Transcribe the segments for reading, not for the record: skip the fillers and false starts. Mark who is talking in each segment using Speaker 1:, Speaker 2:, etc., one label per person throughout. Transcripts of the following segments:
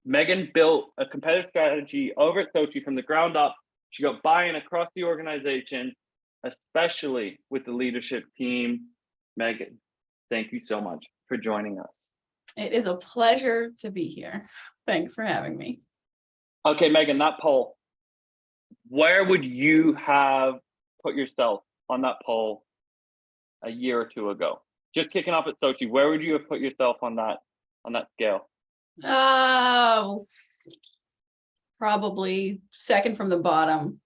Speaker 1: Megan built a competitive strategy over at Soci from the ground up. She got buy-in across the organization, especially with the leadership team. Megan, thank you so much for joining us.
Speaker 2: It is a pleasure to be here. Thanks for having me.
Speaker 1: Okay, Megan, that poll, where would you have put yourself on that poll a year or two ago? Just kicking off at Soci, where would you have put yourself on that scale?
Speaker 2: Oh, probably second from the bottom.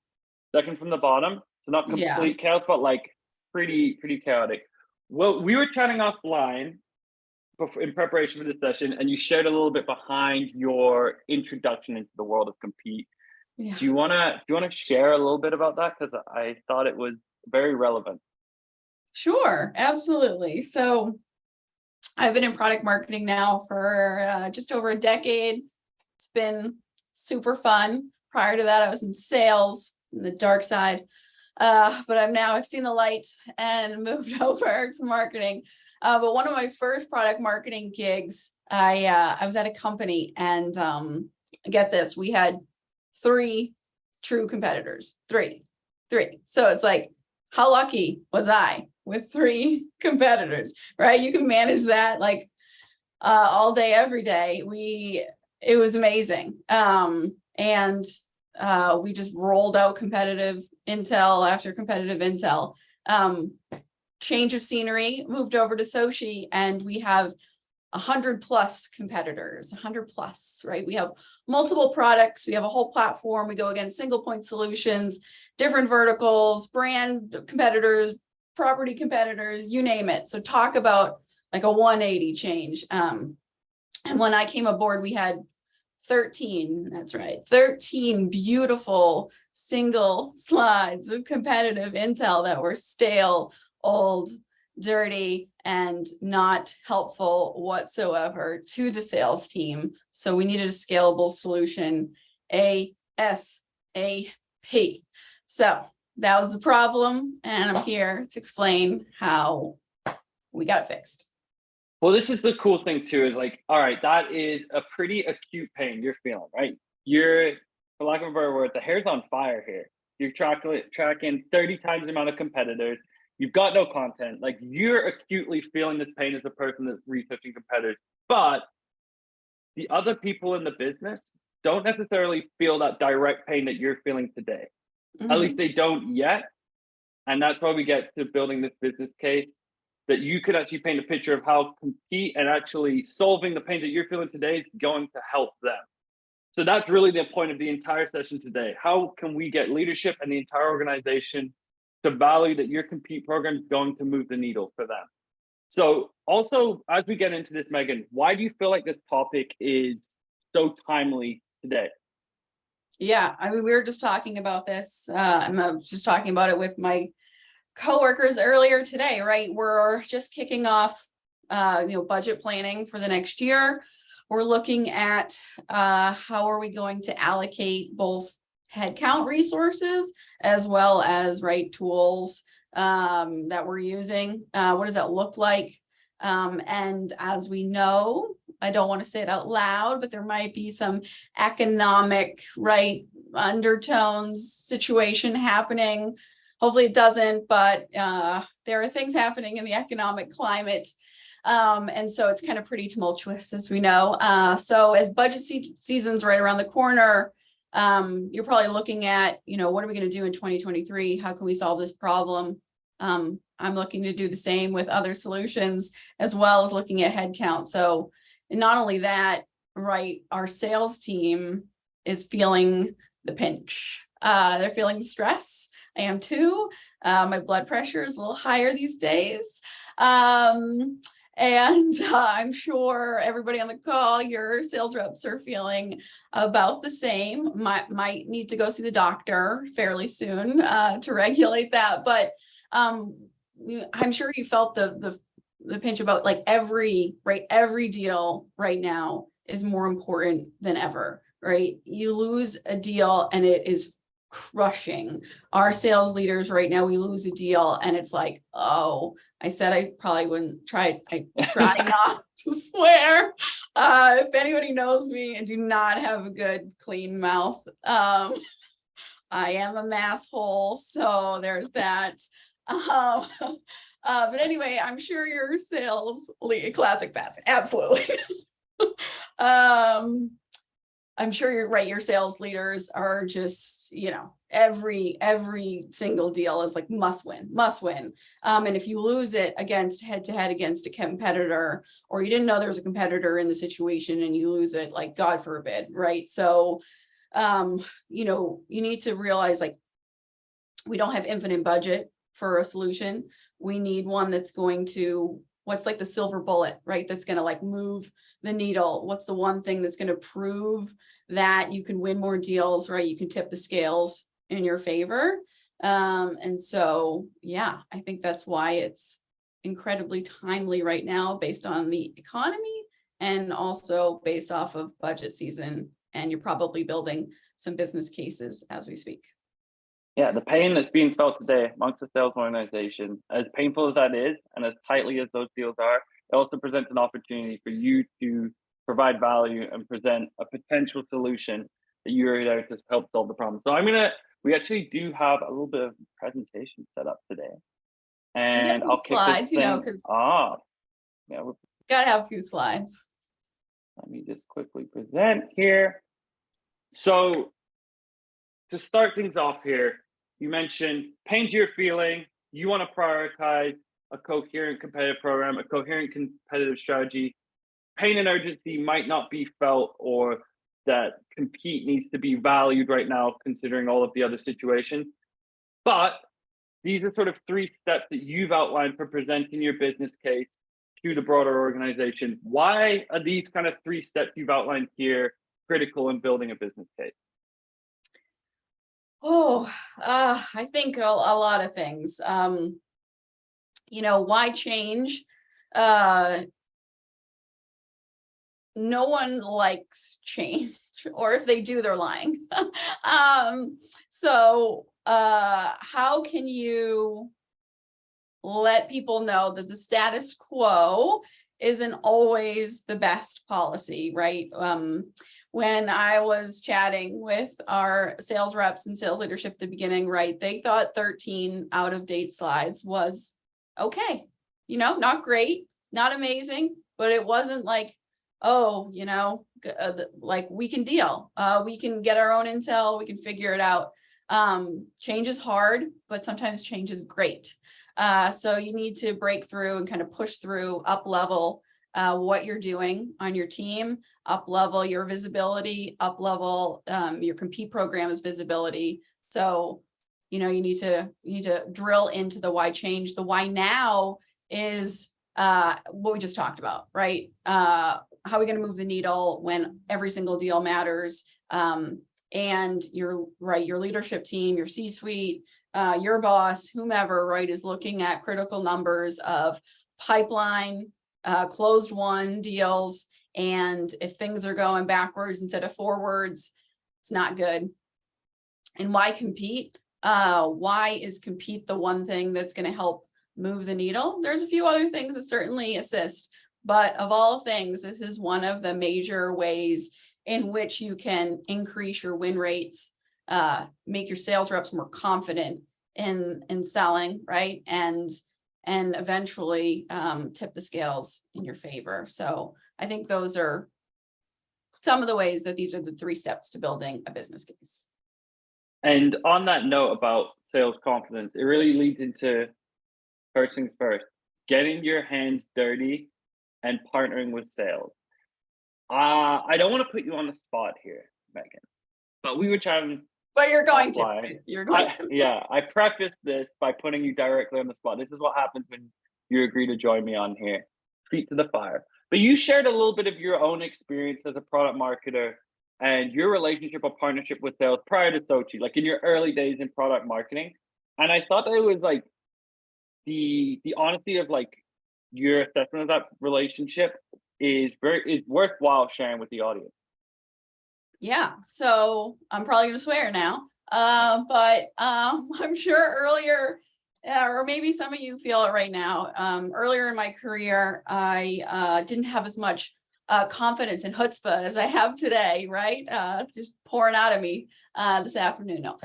Speaker 1: Second from the bottom, so not complete chaos, but like pretty chaotic. Well, we were chatting offline in preparation for this session, and you shared a little bit behind your introduction into the world of Compete.
Speaker 2: Yeah.
Speaker 1: Do you wanna share a little bit about that? Because I thought it was very relevant.
Speaker 2: Sure, absolutely. So I've been in product marketing now for just over a decade. It's been super fun. Prior to that, I was in sales, in the dark side. But I've seen the light and moved over to marketing. But one of my first product marketing gigs, I was at a company, and get this, we had 3 true competitors. Three. So it's like, how lucky was I with 3 competitors, right? You can manage that like all day, every day. It was amazing. And we just rolled out competitive intel after competitive intel. Change of scenery, moved over to Soci, and we have 100+ competitors, 100+, right? We have multiple products, we have a whole platform, we go against single point solutions, different verticals, brand competitors, property competitors, you name it. So talk about like a 180 change. And when I came aboard, we had 13, that's right, 13 beautiful single slides of competitive intel that were stale, old, dirty, and not helpful whatsoever to the sales team. So we needed a scalable solution ASAP. So that was the problem, and I'm here to explain how we got it fixed.
Speaker 1: Well, this is the cool thing too, is like, all right, that is a pretty acute pain you're feeling, right? You're, for lack of a better word, the hair's on fire here. You're tracking 30 times the amount of competitors. You've got no content. Like, you're acutely feeling this pain as the person that's researching competitors. But the other people in the business don't necessarily feel that direct pain that you're feeling today.
Speaker 2: Mm-hmm.
Speaker 1: At least they don't yet. And that's why we get to building this business case, that you could actually paint a picture of how Compete and actually solving the pain that you're feeling today is going to help them. So that's really the point of the entire session today. How can we get leadership and the entire organization to value that your Compete program is going to move the needle for them? So also, as we get into this, Megan, why do you feel like this topic is so timely today?
Speaker 2: Yeah, I mean, we were just talking about this. I was just talking about it with my coworkers earlier today, right? We're just kicking off, budget planning for the next year. We're looking at how are we going to allocate both headcount resources as well as tools that we're using. What does that look like? And as we know, I don't want to say it out loud, but there might be some economic undertones situation happening. Hopefully it doesn't, but there are things happening in the economic climate. And so it's kind of pretty tumultuous, as we know. So as budget season's right around the corner, you're probably looking at, what are we going to do in 2023? How can we solve this problem? I'm looking to do the same with other solutions, as well as looking at headcount. So not only that, our sales team is feeling the pinch. They're feeling the stress. I am too. My blood pressure is a little higher these days. And I'm sure everybody on the call, your sales reps are feeling about the same. Might need to go see the doctor fairly soon to regulate that. But I'm sure you felt the pinch about every deal right now is more important than ever, right? You lose a deal and it is crushing. Our sales leaders right now, we lose a deal and it's like, oh, I said I probably wouldn't try. I try not to swear. If anybody knows me, I do not have a good, clean mouth. I am a masshole, so there's that. But anyway, I'm sure your sales lead, classic path, absolutely. I'm sure you're right. Your sales leaders are just, you know, every single deal is like must win. And if you lose it against head to head against a competitor, or you didn't know there was a competitor in the situation and you lose it, like God forbid, right? So, you know, you need to realize like we don't have infinite budget for a solution. We need one that's going to, what's like the silver bullet, right? That's going to like move the needle. What's the one thing that's going to prove that you can win more deals, right? You can tip the scales in your favor. And so, yeah, I think that's why it's incredibly timely right now based on the economy and also based off of budget season. And you're probably building some business cases as we speak.
Speaker 1: Yeah, the pain that's being felt today amongst the sales organization, as painful as that is, and as tightly as those deals are, it also presents an opportunity for you to provide value and present a potential solution that you're there to help solve the problem. So we actually do have a little bit of presentation set up today. And I'll kick
Speaker 2: slides,
Speaker 1: this thing off. Yeah,
Speaker 2: gotta have a few slides.
Speaker 1: Let me just quickly present here. So to start things off here, you mentioned pain you're feeling, you want to prioritize a coherent competitive program, a coherent competitive strategy. Pain and urgency might not be felt, or that compete needs to be valued right now, considering all of the other situations. But these are sort of 3 steps that you've outlined for presenting your business case to the broader organization. Why are these kind of 3 steps you've outlined here critical in building a business case?
Speaker 2: I think a lot of things. You know, why change? No one likes change, or if they do, they're lying. So how can you let people know that the status quo isn't always the best policy, right? When I was chatting with our sales reps and sales leadership at the beginning, right, they thought 13 out of date slides was okay. You know, not great, not amazing, but it wasn't like, oh, you know, like we can deal, we can get our own intel, we can figure it out. Change is hard, but sometimes change is great. So you need to break through and kind of push through, up level what you're doing on your team, up level your visibility, up level your compete program's visibility. So, you know, you need to drill into the why change. The why now is what we just talked about, right? How are we going to move the needle when every single deal matters? And you're right, your leadership team, your C-suite, your boss, whomever, right, is looking at critical numbers of pipeline, closed won deals. And if things are going backwards instead of forwards, it's not good. And why compete? Why is compete the one thing that's going to help move the needle? There's a few other things that certainly assist, but of all things, this is one of the major ways in which you can increase your win rates, make your sales reps more confident in selling, right? And eventually tip the scales in your favor. So I think those are some of the ways that these are the 3 steps to building a business case.
Speaker 1: And on that note about sales confidence, it really leads into first things first, getting your hands dirty and partnering with sales. I don't want to put you on the spot here, Megan, but we were chatting.
Speaker 2: But you're going
Speaker 1: offline.
Speaker 2: to. You're going to.
Speaker 1: Yeah, I prefaced this by putting you directly on the spot. This is what happens when you agree to join me on here. Feet to the fire. But you shared a little bit of your own experience as a product marketer and your relationship or partnership with sales prior to Soci, like in your early days in product marketing. And I thought that it was like the honesty of like your assessment of that relationship is worthwhile sharing with the audience.
Speaker 2: Yeah, so I'm probably gonna swear now, but I'm sure earlier or maybe some of you feel it right now. Earlier in my career, I didn't have as much confidence and chutzpah as I have today, right? Just pouring out of me this afternoon. No.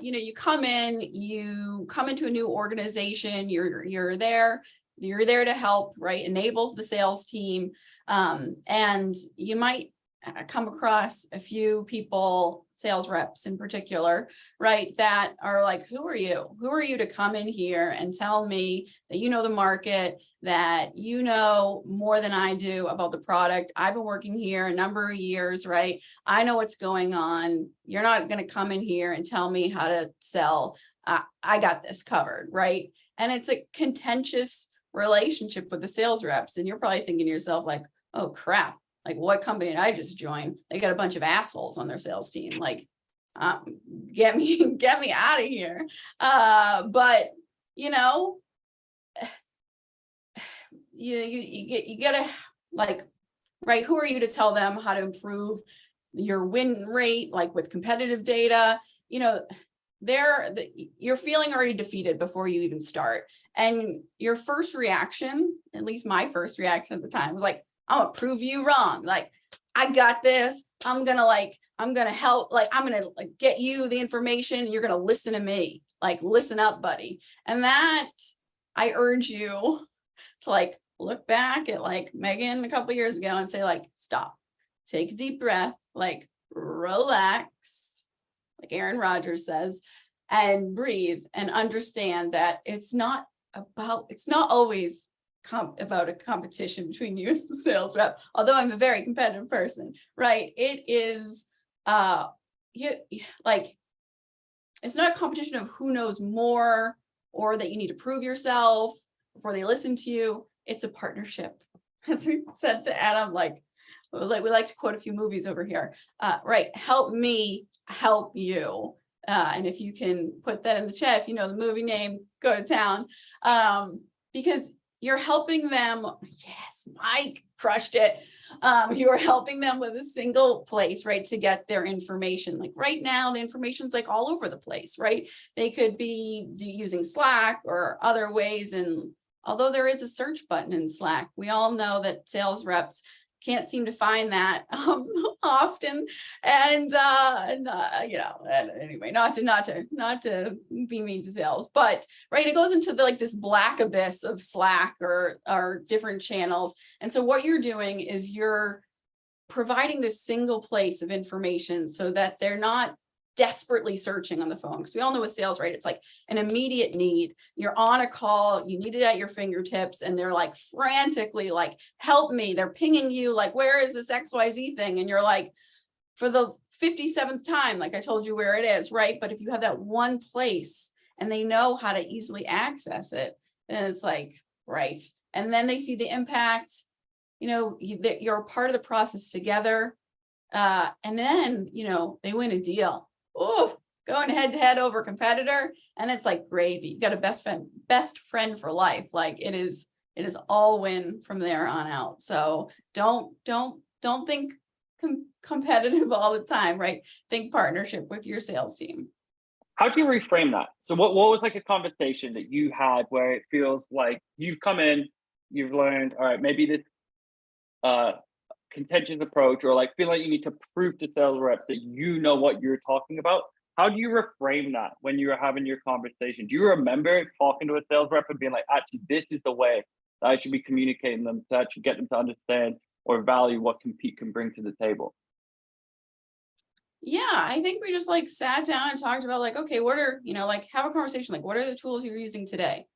Speaker 2: You come into a new organization, you're there to help, right? Enable the sales team. And you might come across a few people, sales reps in particular, right, that are like, who are you? Who are you to come in here and tell me that you know the market, that you know more than I do about the product? I've been working here a number of years, right? I know what's going on. You're not going to come in here and tell me how to sell. I got this covered, right? And it's a contentious relationship with the sales reps. And you're probably thinking to yourself like, oh crap, like what company did I just join? They got a bunch of assholes on their sales team. Like, get me out of here. But you know, you gotta, like, right, who are you to tell them how to improve your win rate, like with competitive data? You know, you're feeling already defeated before you even start. And your first reaction, at least my first reaction at the time, was like, I'm gonna prove you wrong. Like, I got this. I'm gonna help. Like, I'm gonna get you the information. You're gonna listen to me. Like, listen up, buddy. And that, I urge you to like look back at like Megan a couple of years ago and say like, stop, take a deep breath, like relax, like Aaron Rodgers says, and breathe and understand that it's not always about a competition between you and the sales rep, although I'm a very competitive person, right? It is like, it's not a competition of who knows more or that you need to prove yourself before they listen to you. It's a partnership. As we said to Adam, like we like to quote a few movies over here, right? Help me help you. And if you can put that in the chat, if you know the movie name, go to town. Because you're helping them. Yes, Mike crushed it. You're helping them with a single place, right, to get their information. Like right now, the information's like all over the place, right? They could be using Slack or other ways. And although there is a search button in Slack, we all know that sales reps can't seem to find that often. And anyway, not to be mean to sales, but right, it goes into this black abyss of Slack or different channels. And so what you're doing is you're providing this single place of information so that they're not desperately searching on the phone, because we all know with sales, right, it's like an immediate need. You're on a call, you need it at your fingertips, and they're like frantically like, help me. They're pinging you like, where is this XYZ thing? And you're like, for the 57th time, like I told you where it is, right? But if you have that one place and they know how to easily access it, then it's like, right. And then they see the impact, you're a part of the process together. And then, they win a deal. Oh, going head to head over competitor, and it's like gravy. You got a best friend for life. Like it is all win from there on out. So don't think competitive all the time, right? Think partnership with your sales team.
Speaker 1: How do you reframe that? So what was like a conversation that you had where it feels like you've come in, you've learned, all right, maybe this contentious approach, or like feel like you need to prove to sales reps that you know what you're talking about? How do you reframe that when you're having your conversation? Do you remember talking to a sales rep and being like, actually, this is the way that I should be communicating them to actually get them to understand or value what Compete can bring to the table?
Speaker 2: Yeah, I think we just like sat down and talked about like, okay, what are, have a conversation. Like, what are the tools you're using today?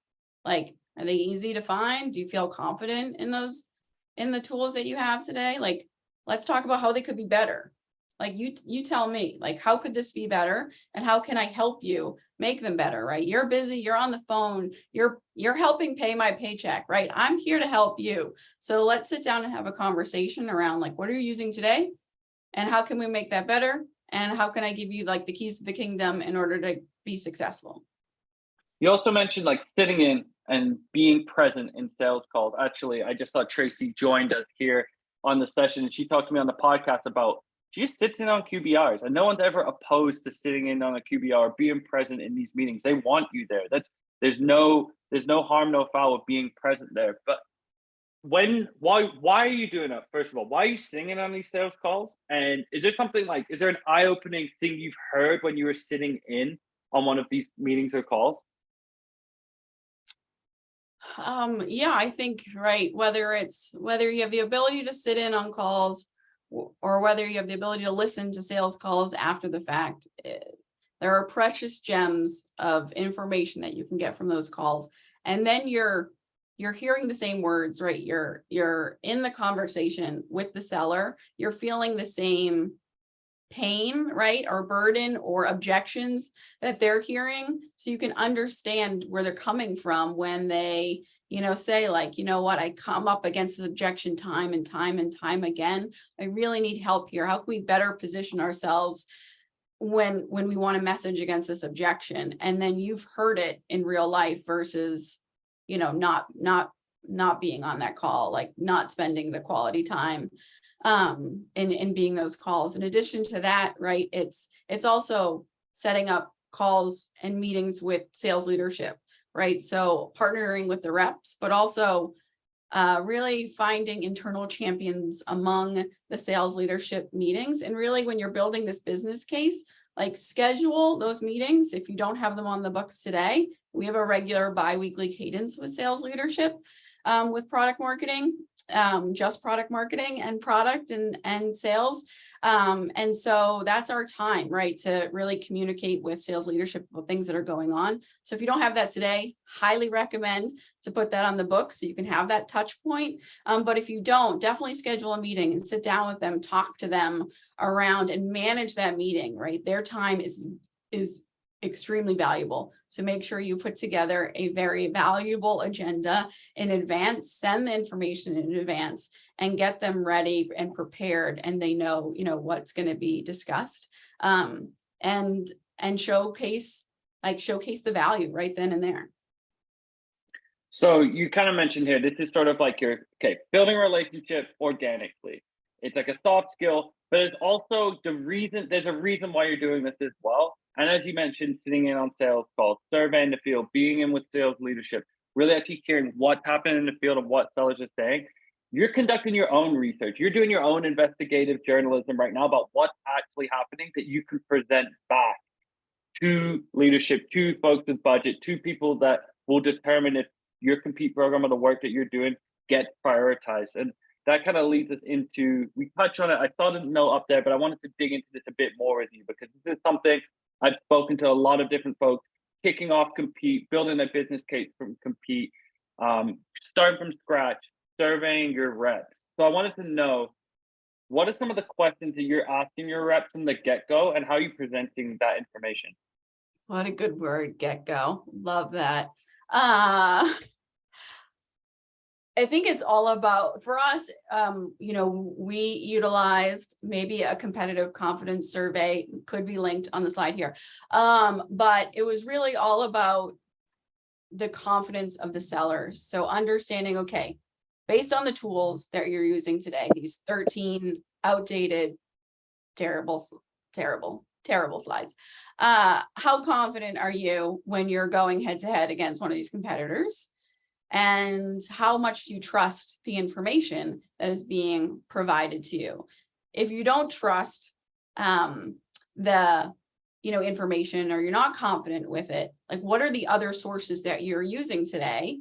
Speaker 2: Like, are they easy to find? Do you feel confident in the tools that you have today? Like, let's talk about how they could be better. Like you tell me, like, how could this be better? And how can I help you make them better, right? You're busy, you're on the phone, you're helping pay my paycheck, right? I'm here to help you. So let's sit down and have a conversation around like, what are you using today? And how can we make that better? And how can I give you like the keys to the kingdom in order to be successful?
Speaker 1: You also mentioned like sitting in and being present in sales calls. Actually, I just saw Tracy joined us here on the session, and she talked to me on the podcast about she just sits in on QBRs, and no one's ever opposed to sitting in on a QBR or being present in these meetings. They want you there. There's no harm, no foul of being present there. But why are you doing that? First of all, why are you singing on these sales calls? And is there an eye-opening thing you've heard when you were sitting in on one of these meetings or calls?
Speaker 2: Yeah, I think, right, whether you have the ability to sit in on calls or whether you have the ability to listen to sales calls after the fact, there are precious gems of information that you can get from those calls. And then you're hearing the same words, right? You're in the conversation with the seller, you're feeling the same pain, right, or burden or objections that they're hearing, so you can understand where they're coming from when they, say like, what, I come up against this objection time and time and time again. I really need help here. How can we better position ourselves when we want to message against this objection? And then you've heard it in real life versus, not being on that call, like not spending the quality time in being those calls. In addition to that, right, it's also setting up calls and meetings with sales leadership, right? So partnering with the reps, but also really finding internal champions among the sales leadership meetings. And really, when you're building this business case, like schedule those meetings. If you don't have them on the books today, we have a regular bi-weekly cadence with sales leadership, with product marketing, just product marketing and product and sales. And so that's our time, right, to really communicate with sales leadership about things that are going on. So if you don't have that today, highly recommend to put that on the book so you can have that touch point. But if you don't, definitely schedule a meeting and sit down with them, talk to them around and manage that meeting, right? Their time is extremely valuable. So make sure you put together a very valuable agenda in advance, send the information in advance, and get them ready and prepared, and they know, what's going to be discussed, and showcase the value right then and there.
Speaker 1: So you kind of mentioned here, this is sort of like building a relationship organically. It's like a soft skill, but it's also there's a reason why you're doing this as well. And as you mentioned, sitting in on sales calls, surveying the field, being in with sales leadership, really actually hearing what's happening in the field and what sellers are saying. You're conducting your own research. You're doing your own investigative journalism right now about what's actually happening that you can present back to leadership, to folks with budget, to people that will determine if your compete program or the work that you're doing gets prioritized. And that kind of leads us into, we touched on it, I saw the note up there, but I wanted to dig into this a bit more with you, because this is something I've spoken to a lot of different folks, kicking off Compete, building a business case from Compete, starting from scratch, surveying your reps. So I wanted to know, what are some of the questions that you're asking your reps from the get-go, and how are you presenting that information?
Speaker 2: What a good word, get-go. Love that. I think it's all about, for us, we utilized maybe a competitive confidence survey, could be linked on the slide here. But it was really all about the confidence of the sellers. So understanding, okay, based on the tools that you're using today, these 13 outdated, terrible slides. How confident are you when you're going head to head against one of these competitors? And how much do you trust the information that is being provided to you? If you don't trust the information, or you're not confident with it, like, what are the other sources that you're using today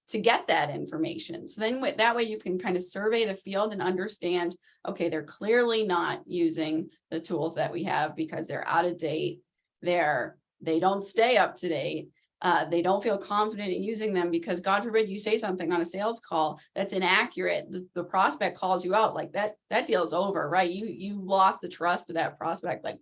Speaker 2: to get that information? So then that way you can kind of survey the field and understand, okay, they're clearly not using the tools that we have because they're out of date. They don't stay up to date. They don't feel confident in using them because, God forbid, you say something on a sales call that's inaccurate. The prospect calls you out, like that deal's over, right? You lost the trust of that prospect. Like,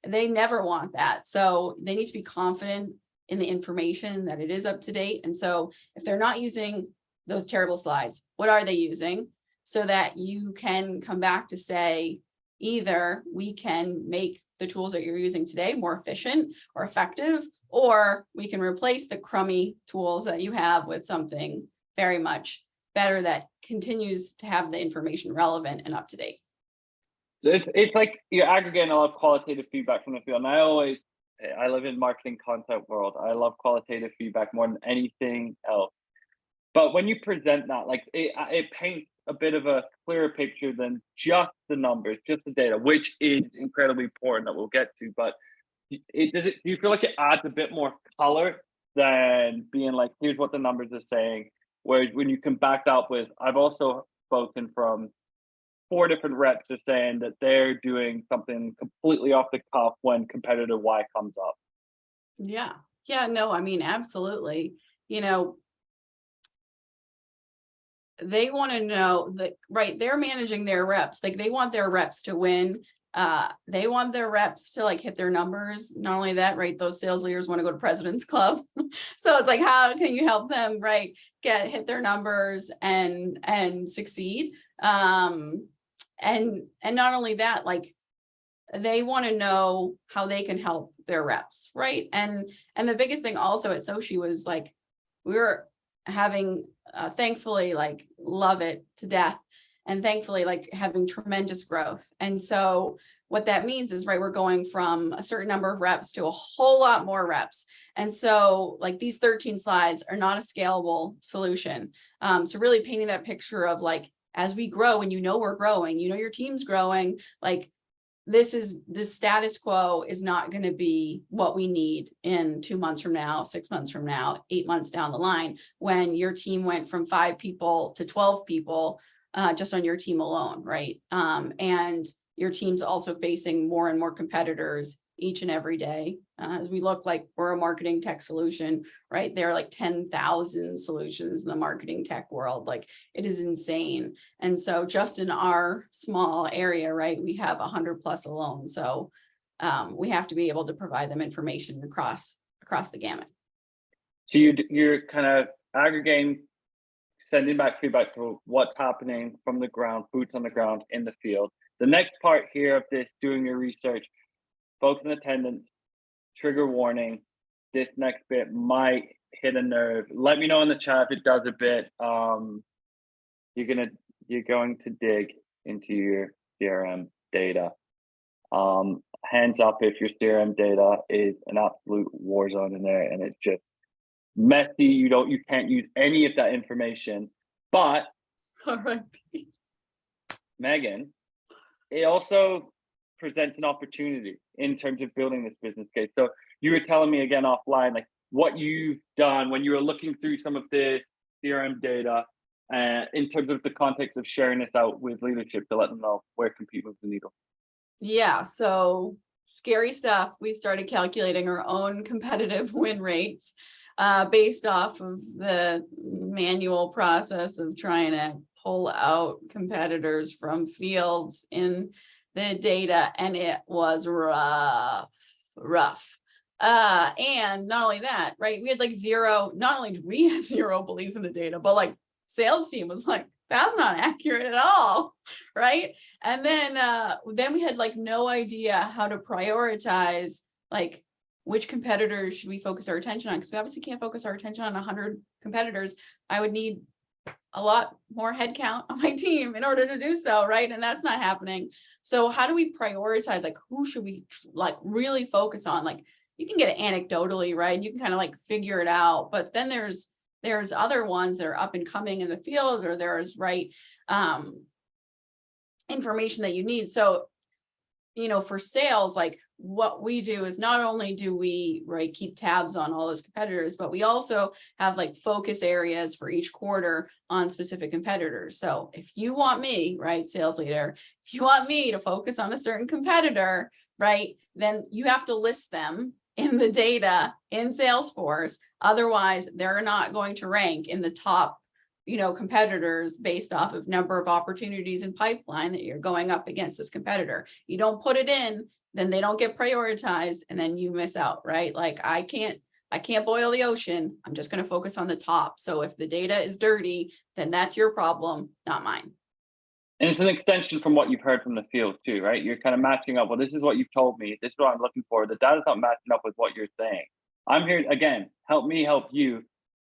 Speaker 2: they never want that. So they need to be confident in the information that it is up to date. And so if they're not using those terrible slides, what are they using? So that you can come back to say, either we can make the tools that you're using today more efficient or effective, or we can replace the crummy tools that you have with something very much better that continues to have the information relevant and up to date.
Speaker 1: So it's like you're aggregating a lot of qualitative feedback from the field. And I live in marketing content world. I love qualitative feedback more than anything else. But when you present that, like it paints a bit of a clearer picture than just the numbers, just the data, which is incredibly important that we'll get to. But do you feel like it adds a bit more color than being like, here's what the numbers are saying? Whereas when you can back that up with, I've also spoken from 4 different reps are saying that they're doing something completely off the cuff when competitor Y comes up.
Speaker 2: Yeah. Yeah, no, I mean, absolutely. You know, they want to know that, right, they're managing their reps. Like they want their reps to win. They want their reps to like hit their numbers. Not only that, right, those sales leaders want to go to President's Club. So it's like, how can you help them, right, hit their numbers and succeed? And not only that, like they want to know how they can help their reps, right? And the biggest thing also at Soci was like, we were having thankfully, like, love it to death, and thankfully like having tremendous growth. And so what that means is, right, we're going from a certain number of reps to a whole lot more reps. And so like these 13 slides are not a scalable solution. So really painting that picture of like, as we grow, and we're growing, your team's growing, like this status quo is not going to be what we need in 2 months from now, 6 months from now, 8 months down the line, when your team went from 5 people to 12 people just on your team alone, right? And your team's also facing more and more competitors each and every day. As we look, like we're a marketing tech solution, right? There are like 10,000 solutions in the marketing tech world. Like it is insane. And so just in our small area, right, we have 100 plus alone. So we have to be able to provide them information across the gamut.
Speaker 1: So you're kind of aggregating, sending back feedback to what's happening from the ground, boots on the ground in the field. The next part here of this, doing your research, folks in attendance, trigger warning, this next bit might hit a nerve. Let me know in the chat if it does a bit. You're going to dig into your CRM data. Hands up if your CRM data is an absolute war zone in there and it's just messy. You can't use any of that information. But
Speaker 2: All right,
Speaker 1: Megan, it also presents an opportunity in terms of building this business case. So you were telling me again offline, like what you've done when you were looking through some of this CRM data in terms of the context of sharing this out with leadership to let them know where compete moves the needle.
Speaker 2: Yeah, so scary stuff. We started calculating our own competitive win rates based off of the manual process of trying to pull out competitors from fields in the data, and it was rough. And not only that, right, we had like not only did we have zero belief in the data, but like sales team was like, that's not accurate at all, right? And then we had like no idea how to prioritize, like which competitors should we focus our attention on, because we obviously can't focus our attention on 100 competitors. I would need a lot more headcount on my team in order to do so, right? And that's not happening. So how do we prioritize, like who should we like really focus on? Like you can get it anecdotally, right? You can kind of like figure it out, but then there's other ones that are up and coming in the field, or there's information that you need. So, for sales, like what we do is not only do we keep tabs on all those competitors, but we also have like focus areas for each quarter on specific competitors. So if you want me, right, sales leader, if you want me to focus on a certain competitor, right, then you have to list them in the data in Salesforce. Otherwise, they're not going to rank in the top, competitors based off of number of opportunities in pipeline that you're going up against this competitor. You don't put it in, then they don't get prioritized, and then you miss out, right? Like I can't boil the ocean. I'm just going to focus on the top. So if the data is dirty, then that's your problem, not mine.
Speaker 1: And it's an extension from what you've heard from the field too, right? You're kind of matching up. Well, this is what you've told me. This is what I'm looking for. The data's not matching up with what you're saying. I'm here, again, help me help you.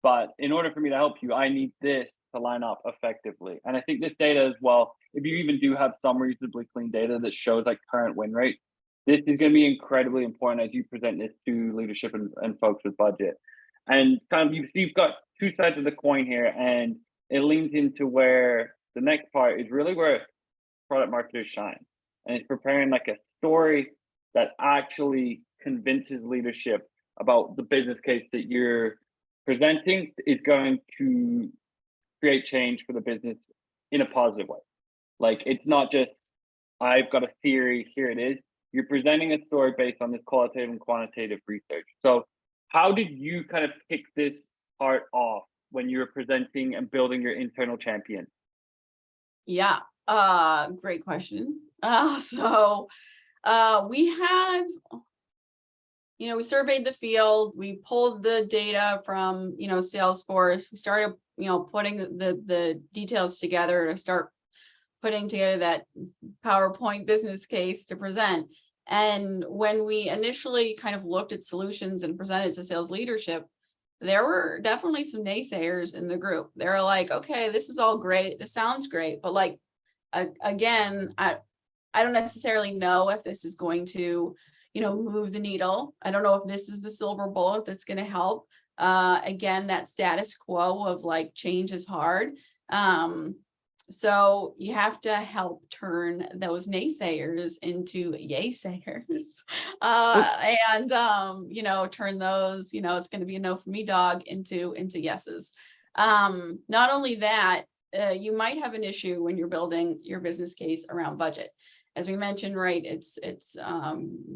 Speaker 1: But in order for me to help you, I need this to line up effectively. And I think this data as well, if you even do have some reasonably clean data that shows like current win rates, this is going to be incredibly important as you present this to leadership and folks with budget. And kind of you've got two sides of the coin here, and it leans into where the next part is really where product marketers shine. And it's preparing like a story that actually convinces leadership about the business case that you're presenting is going to create change for the business in a positive way. Like, it's not just, I've got a theory, here it is. You're presenting a story based on this qualitative and quantitative research. So how did you kind of pick this part off when you were presenting and building your internal champion?
Speaker 2: Yeah, great question. We had, we surveyed the field, we pulled the data from, Salesforce, we started, putting the details together to start putting together that PowerPoint business case to present. And when we initially kind of looked at solutions and presented to sales leadership, there were definitely some naysayers in the group. They were like, okay, this is all great, this sounds great, but like, again, I don't necessarily know if this is going to, move the needle. I don't know if this is the silver bullet that's going to help. Again, that status quo of like change is hard. So you have to help turn those naysayers into yay-sayers, and turn those, it's going to be a no for me dog into yeses. Not only that, you might have an issue when you're building your business case around budget. As we mentioned, right, it's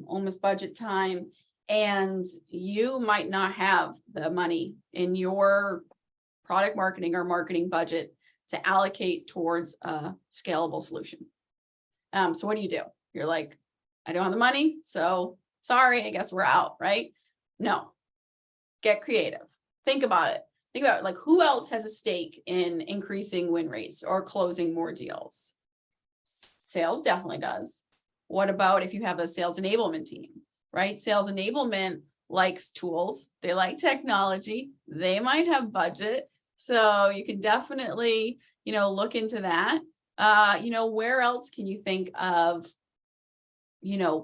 Speaker 2: almost budget time, and you might not have the money in your product marketing or marketing budget to allocate towards a scalable solution. So what do? You're like, I don't have the money, so sorry, I guess we're out, right? No, get creative. Think about it. Think about it, like, who else has a stake in increasing win rates or closing more deals? Sales definitely does. What about if you have a sales enablement team, right? Sales enablement likes tools, they like technology, they might have budget. So you can definitely, look into that. Where else can you think of,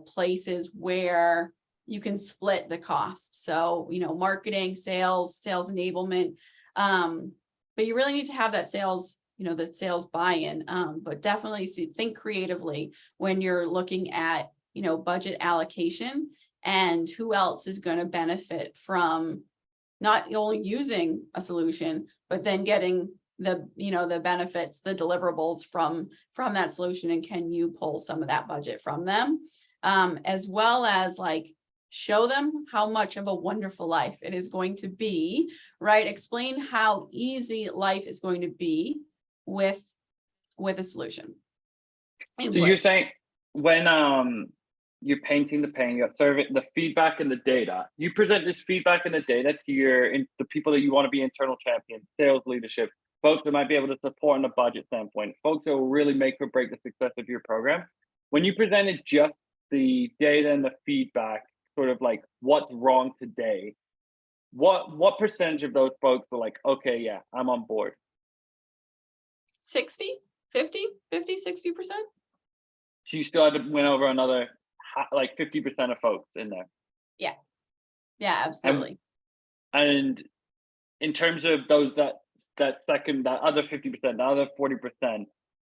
Speaker 2: places where you can split the cost? So, marketing, sales enablement. But you really need to have that sales, the sales buy-in. But definitely think creatively when you're looking at, budget allocation and who else is going to benefit from not only using a solution, but then getting the, the benefits, the deliverables from that solution. And can you pull some of that budget from them? As well as like, show them how much of a wonderful life it is going to be, right? Explain how easy life is going to be with a solution.
Speaker 1: So you're saying when you're painting the pain, you observe it, the feedback and the data, you present this feedback and the data to the people that you want to be internal champions, sales leadership, folks that might be able to support on a budget standpoint, folks that will really make or break the success of your program. When you presented just the data and the feedback, sort of like what's wrong today, what percentage of those folks were like, okay, yeah, I'm on board?
Speaker 2: 60, 50, 60%.
Speaker 1: So you still had to win over another like 50% of folks in there.
Speaker 2: Yeah, absolutely.
Speaker 1: And in terms of those that other 50%, the other 40%,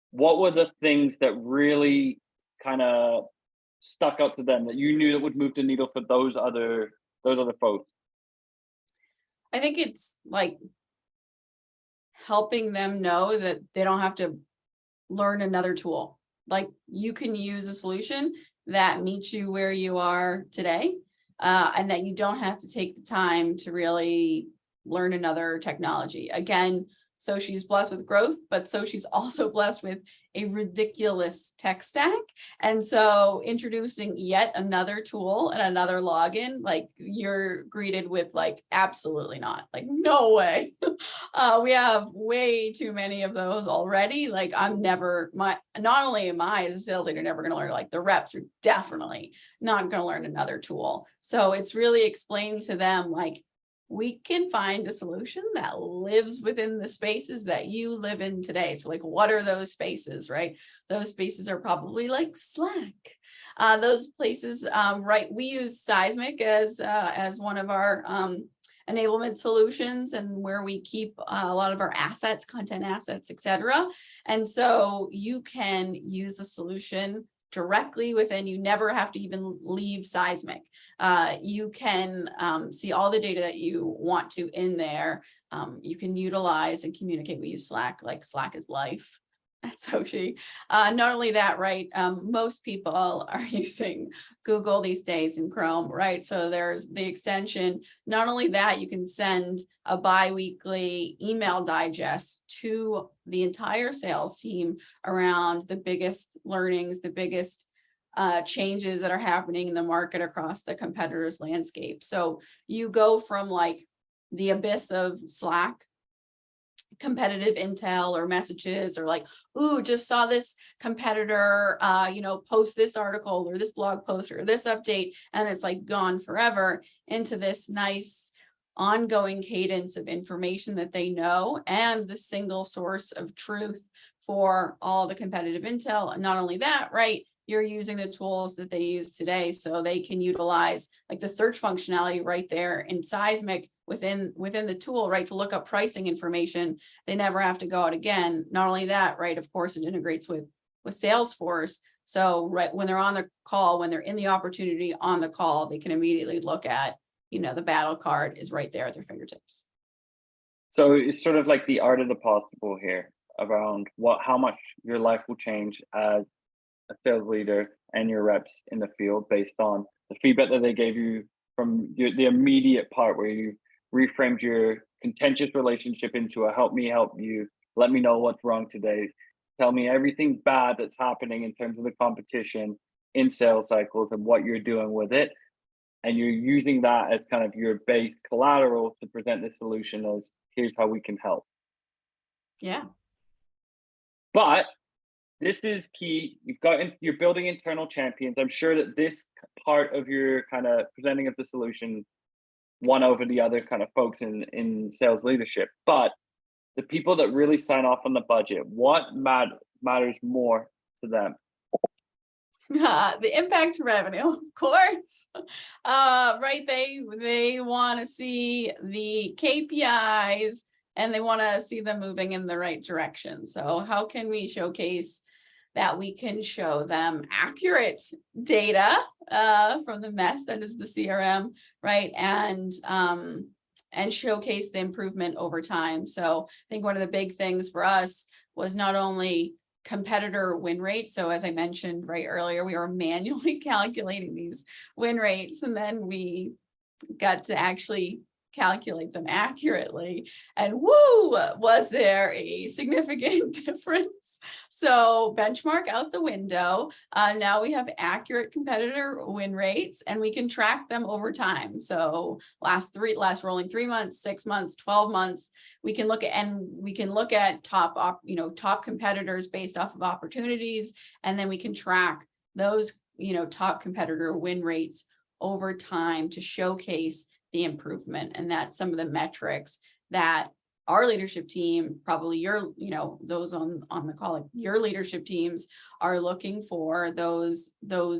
Speaker 1: what were the things that really kind of stuck out to them that you knew that would move the needle for those other folks?
Speaker 2: I think it's like helping them know that they don't have to learn another tool. Like, you can use a solution that meets you where you are today, and that you don't have to take the time to really learn another technology. Again, Soci's blessed with growth, but Soci's also blessed with a ridiculous tech stack. And so introducing yet another tool and another login, like, you're greeted with like, absolutely not, like, no way. We have way too many of those already. Like, not only am I as a sales leader never going to learn, like, the reps are definitely not going to learn another tool. So it's really explaining to them, like, we can find a solution that lives within the spaces that you live in today. So like, what are those spaces, right? Those spaces are probably like Slack. Those places, right? We use Seismic as one of our enablement solutions, and where we keep a lot of our assets, content assets, etc. And so you can use the solution directly within. You never have to even leave Seismic. You can see all the data that you want to in there. You can utilize and communicate. We use Slack, like Slack is life at Soci. Not only that, right? Most people are using Google these days in Chrome, right? So there's the extension. Not only that, you can send a bi-weekly email digest to the entire sales team around the biggest learnings, the biggest changes that are happening in the market across the competitors' landscape. So you go from like the abyss of Slack, competitive intel or messages, or like, ooh, just saw this competitor, post this article or this blog post or this update, and it's like gone forever, into this nice ongoing cadence of information that they know, and the single source of truth for all the competitive intel. And not only that, right, you're using the tools that they use today, so they can utilize like the search functionality right there in Seismic within the tool, right, to look up pricing information. They never have to go out again. Not only that, right, of course, it integrates with Salesforce. So right when they're on the call, when they're in the opportunity on the call, they can immediately look at, the battle card is right there at their fingertips.
Speaker 1: So it's sort of like the art of the possible here around how much your life will change as a sales leader and your reps in the field based on the feedback that they gave you from the immediate part where you reframed your contentious relationship into a help me help you, let me know what's wrong today, tell me everything bad that's happening in terms of the competition in sales cycles and what you're doing with it. And you're using that as kind of your base collateral to present the solution as, here's how we can help.
Speaker 2: Yeah.
Speaker 1: But this is key. You're building internal champions. I'm sure that this part of your kind of presenting of the solution won over the other kind of folks in sales leadership. But the people that really sign off on the budget, what matters more to them?
Speaker 2: The impact to revenue, of course. Right, they want to see the KPIs, and they want to see them moving in the right direction. So how can we showcase that we can show them accurate data from the mess that is the CRM, right? And showcase the improvement over time. So I think one of the big things for us was not only competitor win rates. So as I mentioned right earlier, we were manually calculating these win rates, and then we got to actually calculate them accurately. And woo, was there a significant difference? So benchmark out the window. Now we have accurate competitor win rates, and we can track them over time. So last rolling 3 months, 6 months, 12 months, we can look at top competitors based off of opportunities, and then we can track those, top competitor win rates over time to showcase the improvement. And that's some of the metrics that our leadership team, probably those on the call, like your leadership teams, are looking for those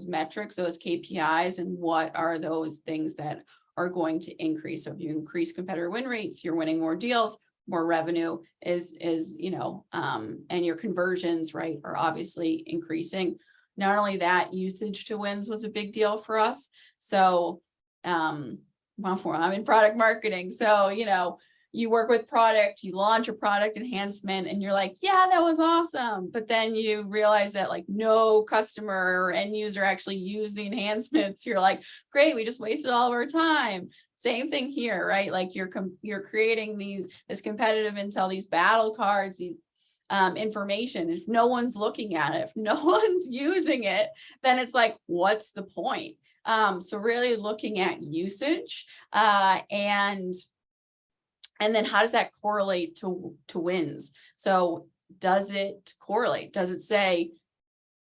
Speaker 2: metrics, those KPIs, and what are those things that are going to increase. So if you increase competitor win rates, you're winning more deals, more revenue is and your conversions, right, are obviously increasing. Not only that, usage to wins was a big deal for us. So I'm in product marketing, so you work with product, you launch a product enhancement, and you're like, yeah, that was awesome. But then you realize that like no customer or end user actually used the enhancements. You're like, great, we just wasted all of our time. Same thing here, right? Like you're creating this competitive intel, these battle cards, these information. If no one's looking at it, if no one's using it, then it's like, what's the point? So really looking at usage and then how does that correlate to wins? So does it correlate? Does it say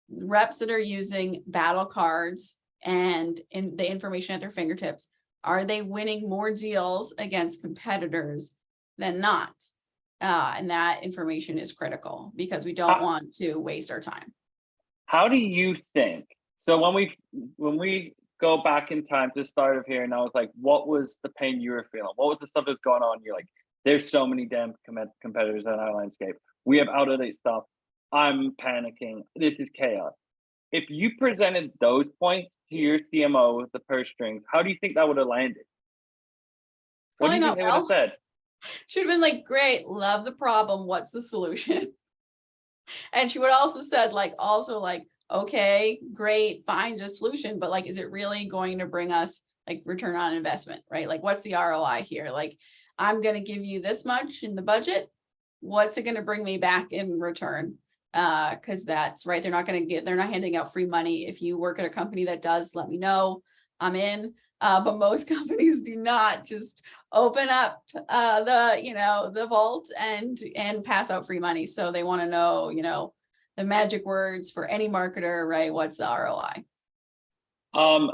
Speaker 2: reps that are using battle cards and in the information at their fingertips, Are they winning more deals against competitors than not? And that information is critical because we don't want to waste our time.
Speaker 1: How do you think? So when we go back in time to the start of here, and I was like, what was the pain you were feeling? What was the stuff that's going on? You're like, there's so many damn competitors in our landscape. We have out of date stuff. I'm panicking. This is chaos. If you presented those points to your CMO with the purse strings, how do you think that would have landed? What do
Speaker 2: Probably
Speaker 1: you think
Speaker 2: not
Speaker 1: they would have
Speaker 2: well.
Speaker 1: said?
Speaker 2: Should have been like, great, love the problem. What's the solution? And she would also said like, also like, okay, great, find a solution, but like, is it really going to bring us like return on investment, right? Like, what's the ROI here? Like, I'm going to give you this much in the budget. What's it going to bring me back in return? Because that's right. They're not handing out free money. If you work at a company that does, let me know. I'm in. But most companies do not just open up the vault and pass out free money. So they want to know, the magic words for any marketer, right? What's the ROI?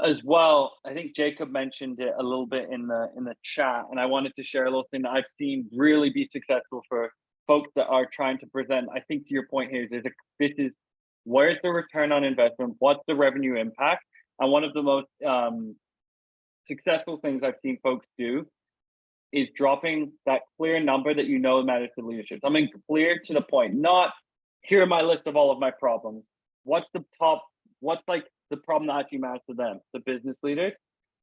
Speaker 1: As well, I think Jacob mentioned it a little bit in the chat, and I wanted to share a little thing that I've seen really be successful for folks that are trying to present. I think to your point here is this is where's the return on investment? What's the revenue impact? And one of the most successful things I've seen folks do is dropping that clear number that matters to leadership. Something clear to the point, not here are my list of all of my problems. What's like the problem that actually matters to them, the business leaders?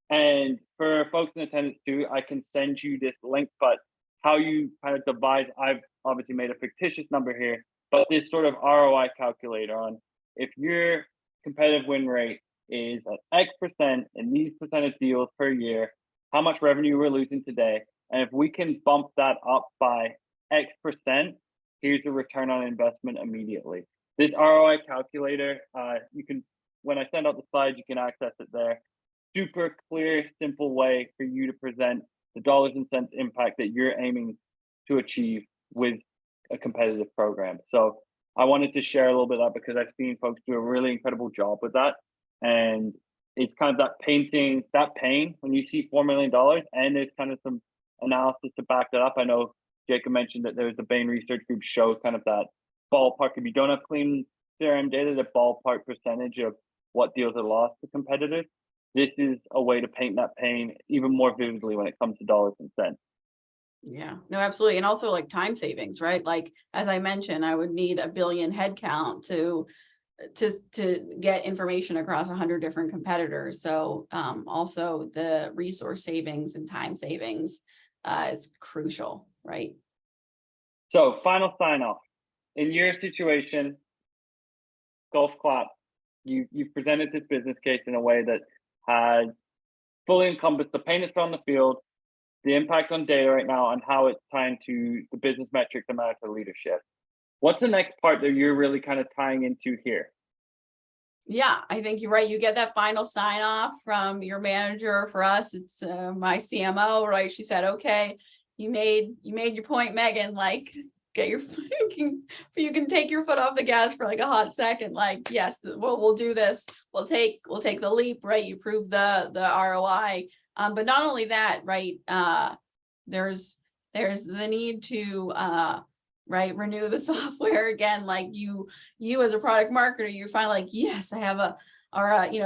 Speaker 1: And for folks in attendance too, I can send you this link, but how you kind of devise, I've obviously made a fictitious number here, but this sort of ROI calculator on if your competitive win rate is at X percent in these percentage deals per year, how much revenue we're losing today. And if we can bump that up by X percent, here's a return on investment immediately. This ROI calculator, when I send out the slides, you can access it there. Super clear, simple way for you to present the dollars and cents impact that you're aiming to achieve with a competitive program. So I wanted to share a little bit of that because I've seen folks do a really incredible job with that. And it's kind of that pain when you see $4 million, and there's kind of some analysis to back that up. I know Jacob mentioned that there's the Bain Research Group shows kind of that ballpark. If you don't have clean CRM data, the ballpark percentage of what deals are lost to competitors. This is a way to paint that pain even more vividly when it comes to dollars and cents.
Speaker 2: Yeah, no, absolutely. And also like time savings, right? Like, as I mentioned, I would need 1 billion headcount to get information across 100 different competitors. So also the resource savings and time savings is crucial, right?
Speaker 1: So final sign off. In your situation, golf clap, you've presented this business case in a way that has fully encompassed the pain that's on the field, the impact on data right now, and how it's tying to the business metrics that matter to leadership. What's the next part that you're really kind of tying into here?
Speaker 2: Yeah, I think you're right. You get that final sign off from your manager. For us, it's my CMO, right? She said, okay, you made your point, Megan, like get your, you can take your foot off the gas for like a hot second. Like, yes, we'll do this. We'll take the leap, right? You prove the ROI. But not only that, right? There's the need to, right, renew the software again. Like you as a product marketer, you find like, yes, I have a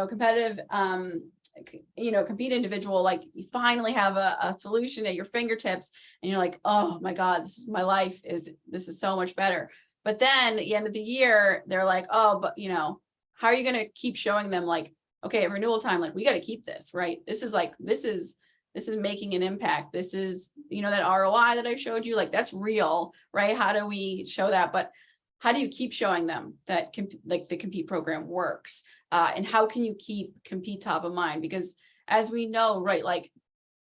Speaker 2: competitive, compete individual, like you finally have a solution at your fingertips and you're like, oh my God, this is my life, this is so much better. But then at the end of the year, they're like, oh, but how are you going to keep showing them like, okay, at renewal time, like we got to keep this, right? This is making an impact. This is, that ROI that I showed you, like that's real, right? How do we show that? But how do you keep showing them that like the compete program works? And how can you keep compete top of mind? Because as we know, right, like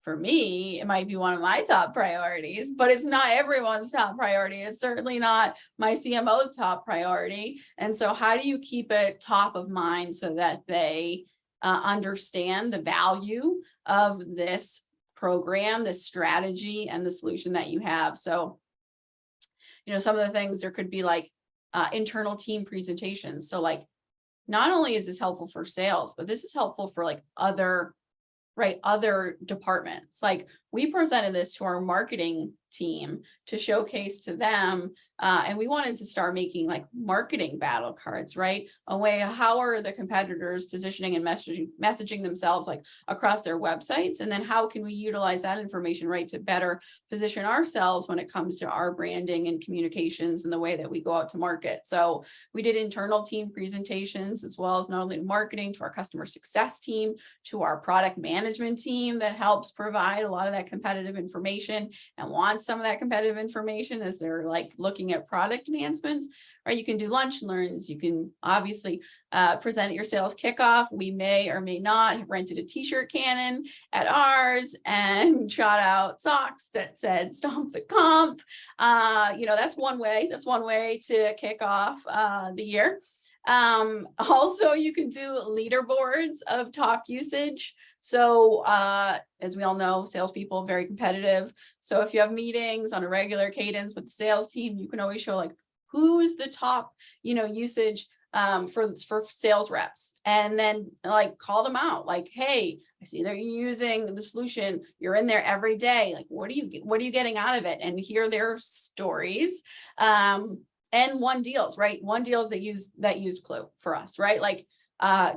Speaker 2: for me, it might be one of my top priorities, but it's not everyone's top priority. It's certainly not my CMO's top priority. And so how do you keep it top of mind so that they understand the value of this program, this strategy, and the solution that you have? So, some of the things there could be like internal team presentations. So like, not only is this helpful for sales, but this is helpful for like other right, other departments. Like we presented this to our marketing team to showcase to them, and we wanted to start making like marketing battle cards, right? A way, how are the competitors positioning and messaging themselves like across their websites? And then how can we utilize that information, right, to better position ourselves when it comes to our branding and communications and the way that we go out to market. So we did internal team presentations, as well as not only marketing, to our customer success team, to our product management team that helps provide a lot of that competitive information and wants some of that competitive information as they're like looking at product enhancements. Right, you can do lunch and learns. You can obviously present at your sales kickoff. We may or may not have rented a t-shirt cannon at ours and shot out socks that said "Stomp the Comp." That's one way. That's one way to kick off the year. Also, you can do leaderboards of top usage. So as we all know, salespeople are very competitive. So if you have meetings on a regular cadence with the sales team, you can always show like who's the top, usage for sales reps, and then like call them out. Like, hey, I see that you're using the solution. You're in there every day. Like, what are you getting out of it? And hear their stories. And won deals, right? Won deals that use Klue for us, right? Like,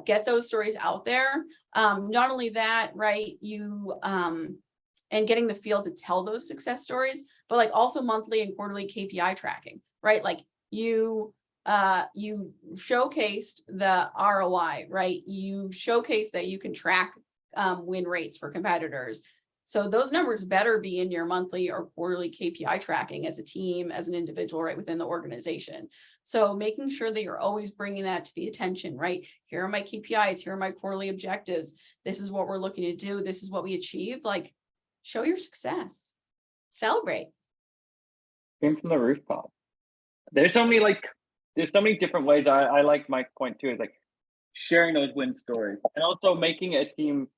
Speaker 2: get those stories out there. Not only that, right? And getting the field to tell those success stories, but like also monthly and quarterly KPI tracking, right? Like you showcased the ROI, right? You showcase that you can track win rates for competitors. So those numbers better be in your monthly or quarterly KPI tracking as a team, as an individual, right, within the organization. So making sure that you're always bringing that to the attention, right? Here are my KPIs. Here are my quarterly objectives. This is what we're looking to do. This is what we achieved. Like, show your success. Celebrate.
Speaker 1: Scream from the rooftop. There's so many different ways. I like Mike's point too, is like sharing those win stories and also making it a team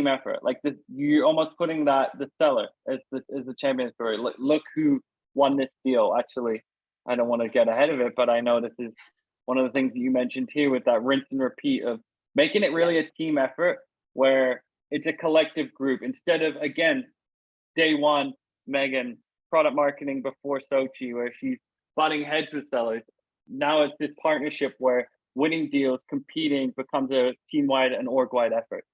Speaker 1: effort. Like this, you're almost putting the seller as the champion story. Look who won this deal. Actually, I don't want to get ahead of it, but I know this is one of the things that you mentioned here with that rinse and repeat of making it really a team effort where it's a collective group instead of, again, day one, Megan, product marketing before Soci, where she's butting heads with sellers. Now it's this partnership where winning deals, competing becomes a team-wide and org-wide effort.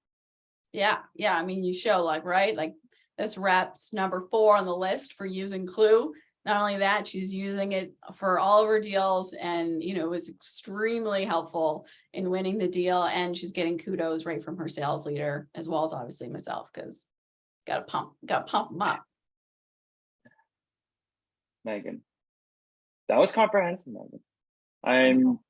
Speaker 2: Yeah. I mean, you show like, right, like this rep's number 4 on the list for using Klue. Not only that, she's using it for all of her deals, and it was extremely helpful in winning the deal. And she's getting kudos right from her sales leader, as well as obviously myself, because gotta pump them up.
Speaker 1: Megan, that was comprehensive, Megan.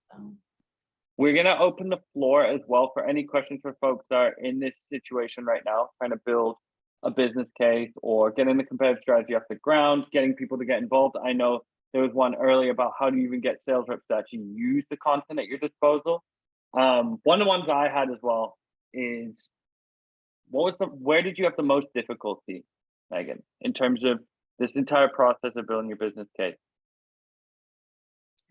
Speaker 1: We're going to open the floor as well for any questions for folks that are in this situation right now, trying to build a business case or getting the competitive strategy off the ground, getting people to get involved. I know there was one earlier about how do you even get sales reps to actually use the content at your disposal. One of the ones I had as well is, where did you have the most difficulty, Megan, in terms of this entire process of building your business case?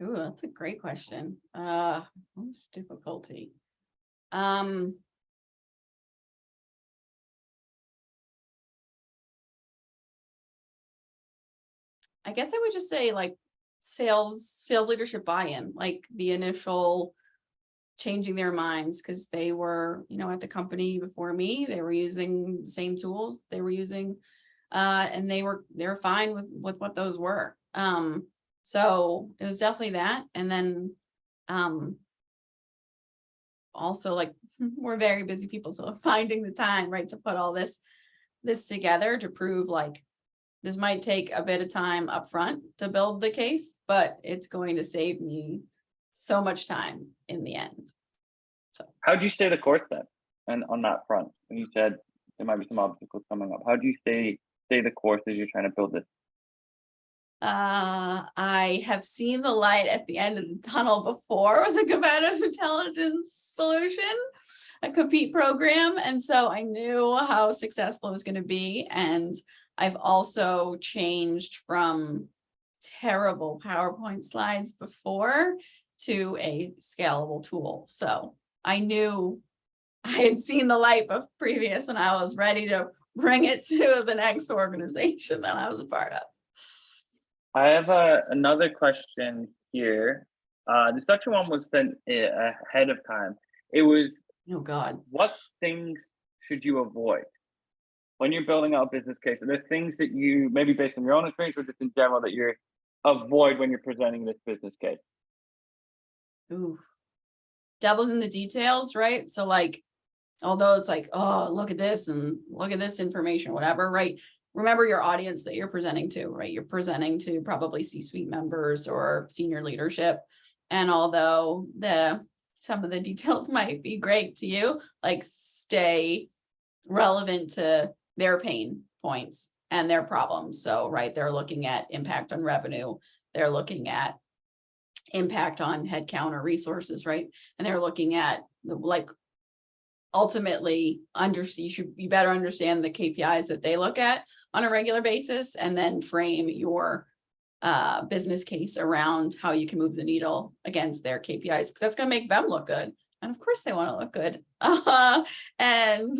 Speaker 2: Ooh, that's a great question. Most difficulty. I guess I would just say like sales leadership buy-in, like the initial changing their minds, because they were, at the company before me, they were using the same tools they were using, and they were fine with what those were. So it was definitely that. And then also like we're very busy people, so finding the time, right, to put all this together to prove like this might take a bit of time up front to build the case, but it's going to save me so much time in the end. So
Speaker 1: how do you stay the course then? And on that front, when you said there might be some obstacles coming up, how do you stay the course as you're trying to build this?
Speaker 2: I have seen the light at the end of the tunnel before with a competitive intelligence solution, a compete program. And so I knew how successful it was going to be. And I've also changed from terrible PowerPoint slides before to a scalable tool. So I knew I had seen the light of previous and I was ready to bring it to the next organization that I was a part of.
Speaker 1: I have another question here. The second one was sent ahead of time. It was,
Speaker 2: Oh God.
Speaker 1: what things should you avoid when you're building out a business case? Are there things that you, maybe based on your own experience or just in general, that you avoid when you're presenting this business case?
Speaker 2: Ooh. Devil's in the details, right? So like, although it's like, oh, look at this and look at this information, whatever, right? Remember your audience that you're presenting to, right? You're presenting to probably C-suite members or senior leadership. And although some of the details might be great to you, like stay relevant to their pain points and their problems. So, right, they're looking at impact on revenue. They're looking at impact on headcount or resources, right? And they're looking at like ultimately you better understand the KPIs that they look at on a regular basis, and then frame your business case around how you can move the needle against their KPIs, because that's going to make them look good. And of course they want to look good and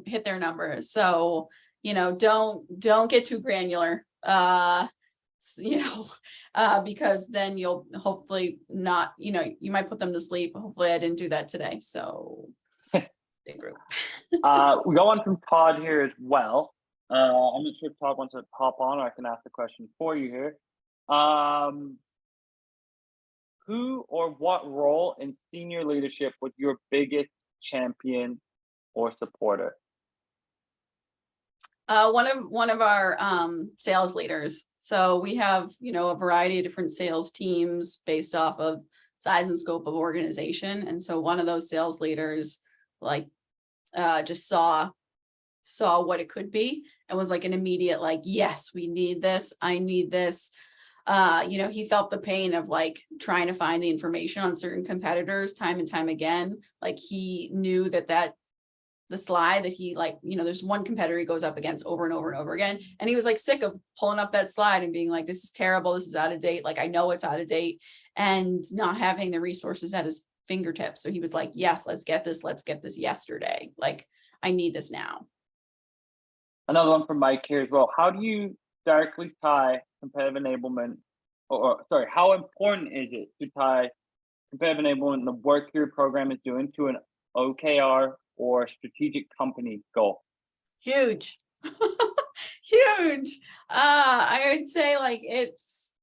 Speaker 2: hit their numbers. So, don't get too granular, because then you'll hopefully not, you might put them to sleep. Hopefully I didn't do that today. So big group.
Speaker 1: We got one from Todd here as well. I'm not sure if Todd wants to hop on, or I can ask the question for you here. Who or what role in senior leadership was your biggest champion or supporter?
Speaker 2: One of our sales leaders. So we have, a variety of different sales teams based off of size and scope of organization. And so one of those sales leaders just saw what it could be and was like an immediate, like, yes, we need this. I need this. He felt the pain of like trying to find the information on certain competitors time and time again. Like he knew that the slide that he there's one competitor he goes up against over and over and over again. And he was like sick of pulling up that slide and being like, this is terrible. This is out of date. Like, I know it's out of date, and not having the resources at his fingertips. So he was like, yes, let's get this yesterday. Like, I need this now.
Speaker 1: Another one from Mike here as well. How do you directly tie competitive enablement, how important is it to tie competitive enablement and the work your program is doing to an OKR or strategic company goal?
Speaker 2: Huge. Huge. I would say like it's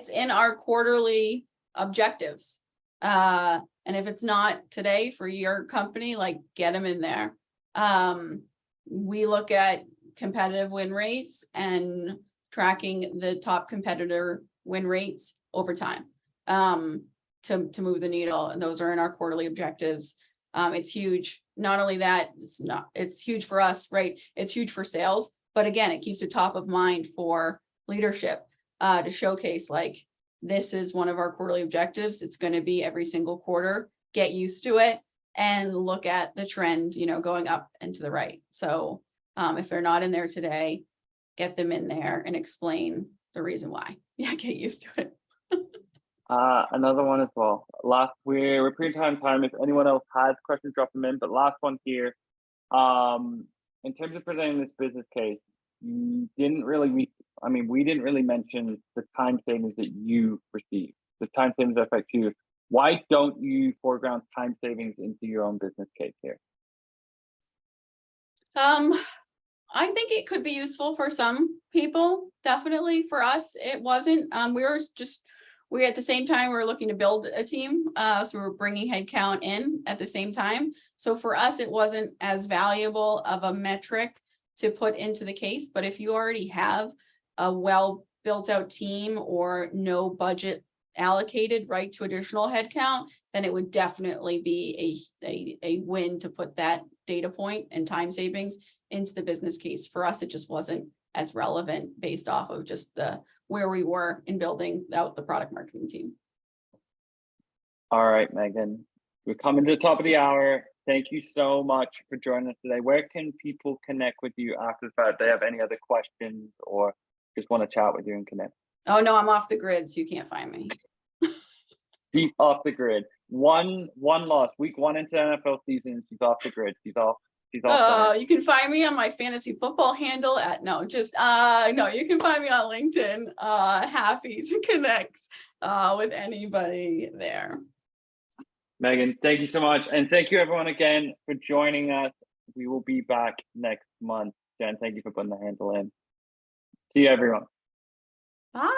Speaker 2: in our quarterly objectives. And if it's not today for your company, like get them in there. We look at competitive win rates and tracking the top competitor win rates over time to move the needle. And those are in our quarterly objectives. It's huge. Not only that, it's huge for us, right? It's huge for sales, but again, it keeps it top of mind for leadership to showcase like, this is one of our quarterly objectives. It's going to be every single quarter. Get used to it and look at the trend, going up and to the right. So if they're not in there today, get them in there and explain the reason why. Yeah, get used to it.
Speaker 1: Another one as well. We're pretty time. If anyone else has questions, drop them in. But last one here. In terms of presenting this business case, we didn't really mention the time savings that you receive, the time savings that affect you. Why don't you foreground time savings into your own business case here?
Speaker 2: I think it could be useful for some people. Definitely for us, it wasn't. We at the same time, we were looking to build a team. So we were bringing headcount in at the same time. So for us, it wasn't as valuable of a metric to put into the case. But if you already have a well built out team or no budget allocated right to additional headcount, then it would definitely be a win to put that data point and time savings into the business case. For us, it just wasn't as relevant based off of just where we were in building out the product marketing team.
Speaker 1: All right, Megan, we're coming to the top of the hour. Thank you so much for joining us today. Where can people connect with you after the fact? If they have any other questions or just want to chat with you and connect?
Speaker 2: Oh no, I'm off the grid, so you can't find me.
Speaker 1: Deep off the grid. one loss. Week 1 into NFL season. She's off the grid. She's off playing.
Speaker 2: You can find me on my fantasy football handle at no, you can find me on LinkedIn. Happy to connect with anybody there.
Speaker 1: Megan, thank you so much. And thank you everyone again for joining us. We will be back next month. Jen, thank you for putting the handle in. See you everyone.
Speaker 2: Bye.